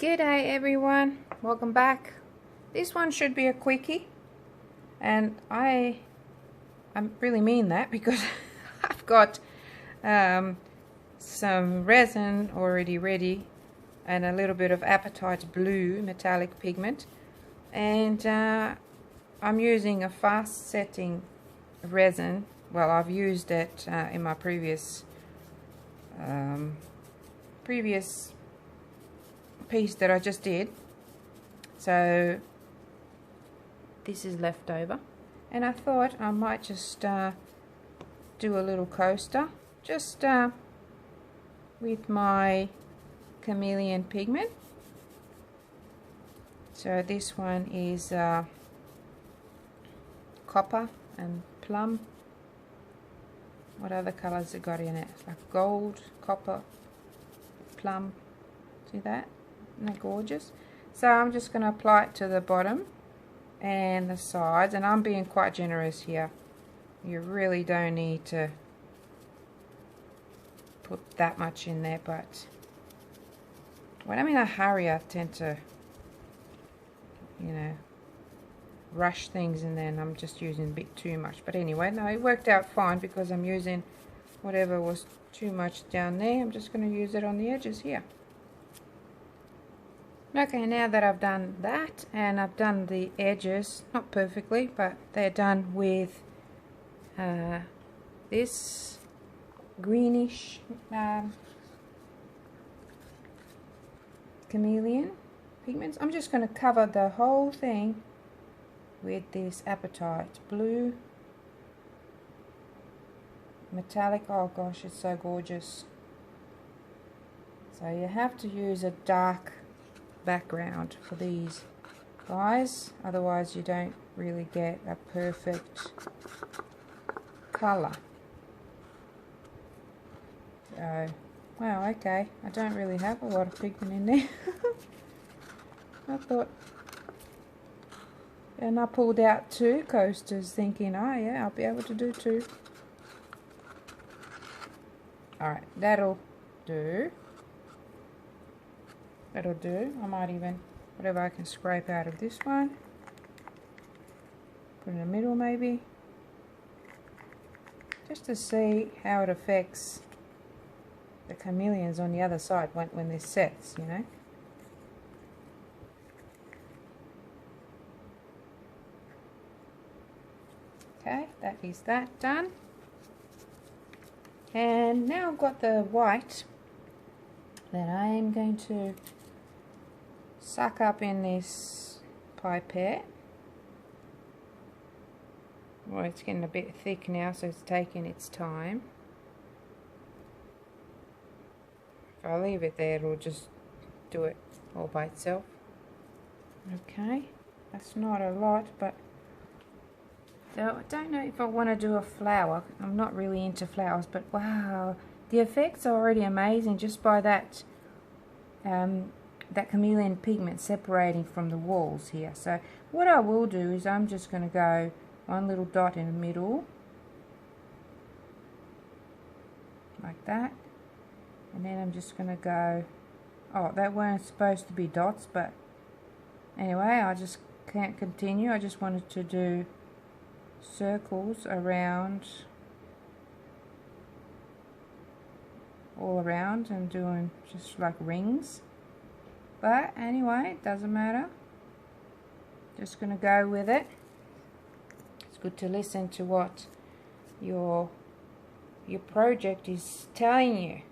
G'day everyone, welcome back. This one should be a quickie, and I really mean that because I've got some resin already ready and a little bit of apatite blue metallic pigment, and I'm using a fast setting resin. Well, I've used it in my previous piece that I just did, so this is left over, and I thought I might just do a little coaster just with my chameleon pigment. So this one is copper and plum. What other colors it got in it? Like gold, copper, plum. See that? Isn't that gorgeous? So I'm just going to apply it to the bottom and the sides, and I'm being quite generous here. You really don't need to put that much in there, but when I'm in a hurry I tend to, rush things, and then I'm just using a bit too much. But anyway, no, it worked out fine because I'm using whatever was too much down there. I'm just going to use it on the edges here. Okay, now that I've done that, and I've done the edges, not perfectly, but they're done with this greenish chameleon pigments, I'm just going to cover the whole thing with this apatite blue metallic. Oh gosh, it's so gorgeous. So you have to use a dark background for these guys, otherwise you don't really get a perfect color. So, wow, okay, I don't really have a lot of pigment in there. I thought, and I pulled out 2 coasters thinking, oh yeah, I'll be able to do 2. Alright, that'll do. That'll do. I might even, whatever I can scrape out of this one, put in the middle maybe, just to see how it affects the chameleons on the other side when this sets, Okay, that is that done. And now I've got the white that I am going to suck up in this pipette. Well, it's getting a bit thick now, so it's taking its time. If I leave it there, it'll just do it all by itself. Okay, that's not a lot, but so I don't know if I want to do a flower. I'm not really into flowers, but wow, the effects are already amazing just by that that chameleon pigment separating from the walls here. So what I will do is I'm just going to go one little dot in the middle, like that, and then I'm just going to go, oh, that weren't supposed to be dots, but anyway, I just can't continue. I just wanted to do circles around, all around, and doing just like rings. But anyway, it doesn't matter, just gonna go with it. It's good to listen to what your project is telling you.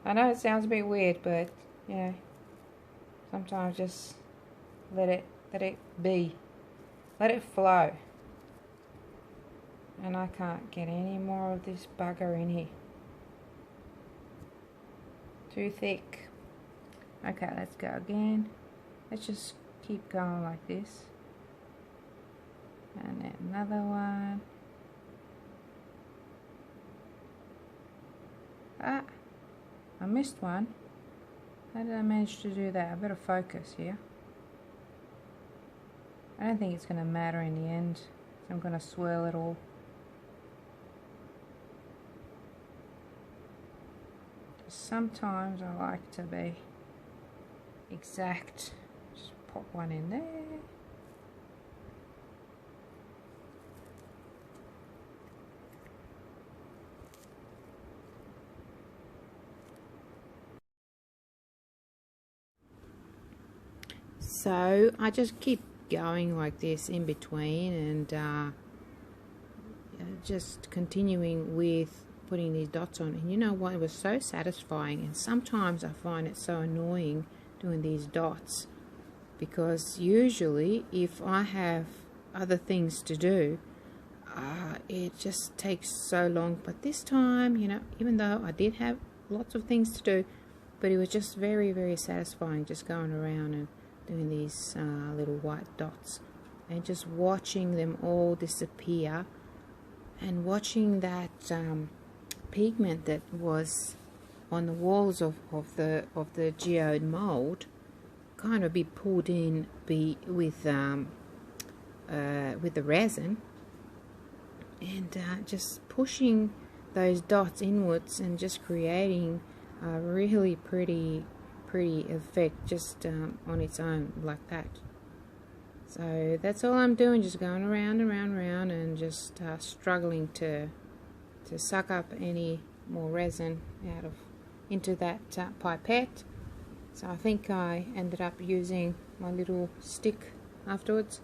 I know it sounds a bit weird, but sometimes just let it be. Let it flow. And I can't get any more of this bugger in here. Too thick. Okay, let's go again. Let's just keep going like this. And then another one. Ah, I missed one. How did I manage to do that? I better focus here. I don't think it's going to matter in the end. I'm going to swirl it all. Sometimes I like to be exact. Just pop one in there. So I just keep going like this in between, and just continuing with putting these dots on. And you know what, it was so satisfying, and sometimes I find it so annoying doing these dots, because usually if I have other things to do, it just takes so long. But this time, you know, even though I did have lots of things to do, but it was just very, very satisfying just going around and doing these little white dots and just watching them all disappear, and watching that pigment that was on the walls of the geode mold kind of be pulled in with the resin, and just pushing those dots inwards and just creating a really pretty effect just on its own like that. So that's all I'm doing, just going around and around and just struggling to suck up any more resin into that pipette. So I think I ended up using my little stick afterwards,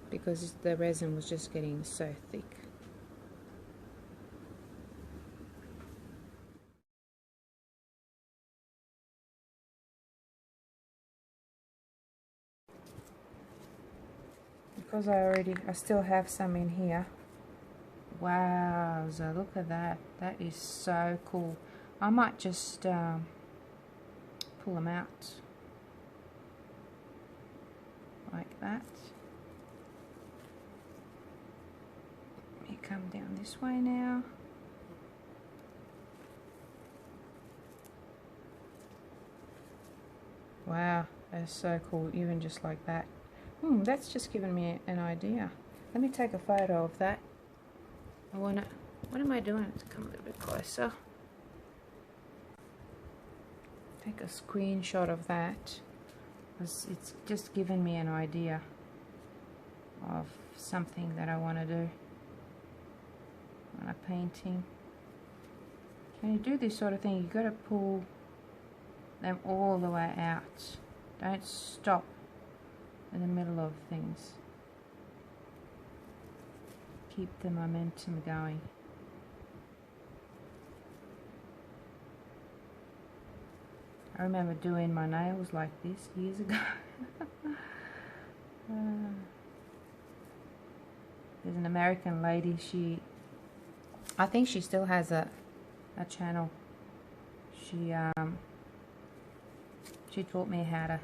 because the resin was just getting so thick. Because I still have some in here. Wow, so look at that. That is so cool. I might just pull them out like that. Let me come down this way now. Wow, that's so cool, even just like that. That's just given me an idea. Let me take a photo of that. What am I doing? Let's come a little bit closer. Take a screenshot of that. It's just given me an idea of something that I want to do on a painting. When you do this sort of thing, you've got to pull them all the way out. Don't stop in the middle of things. Keep the momentum going. I remember doing my nails like this years ago. There's an American lady, I think she still has a channel. She taught me how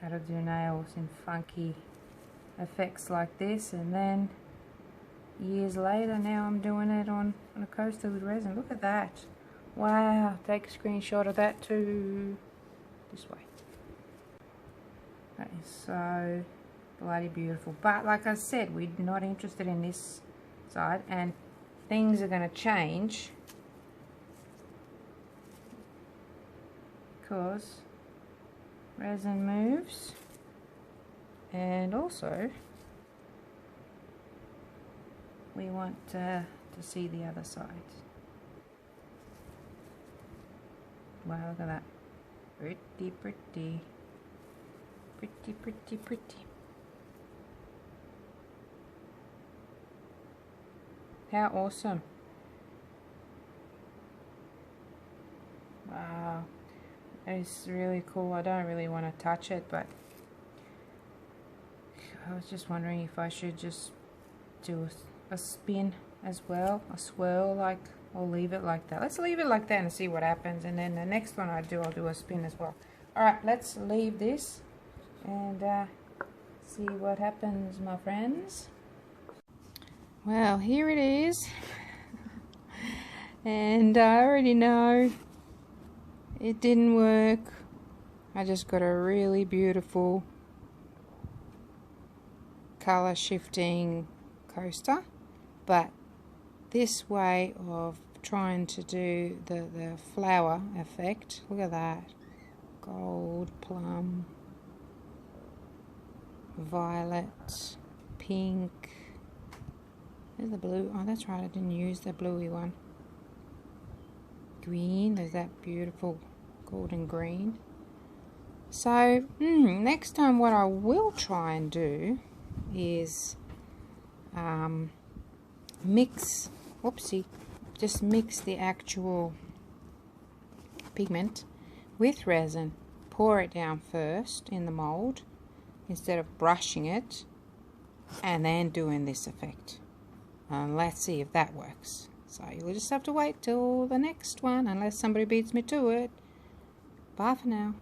to do nails in funky effects like this, and then years later now I'm doing it on a coaster with resin. Look at that. Wow, take a screenshot of that too. This way. That is so bloody beautiful. But like I said, we're not interested in this side, and things are going to change because resin moves, and also we want to see the other side. Wow, look at that. Pretty, pretty. Pretty, pretty, pretty. How awesome. Wow. That is really cool. I don't really want to touch it, but I was just wondering if I should just do a spin as well, a swirl, like, or leave it like that. Let's leave it like that and see what happens, and then the next one I'll do a spin as well. Alright, let's leave this and see what happens, my friends. Well, here it is. And I already know it didn't work. I just got a really beautiful color shifting coaster, but this way of trying to do the flower effect, look at that. gold, plum, violet, pink. There's the blue. Oh, that's right, I didn't use the bluey one. Green, there's that beautiful golden green. So, next time what I will try and do is mix, just mix the actual pigment with resin. Pour it down first in the mold instead of brushing it and then doing this effect. And let's see if that works. So you'll just have to wait till the next one unless somebody beats me to it. Bye for now.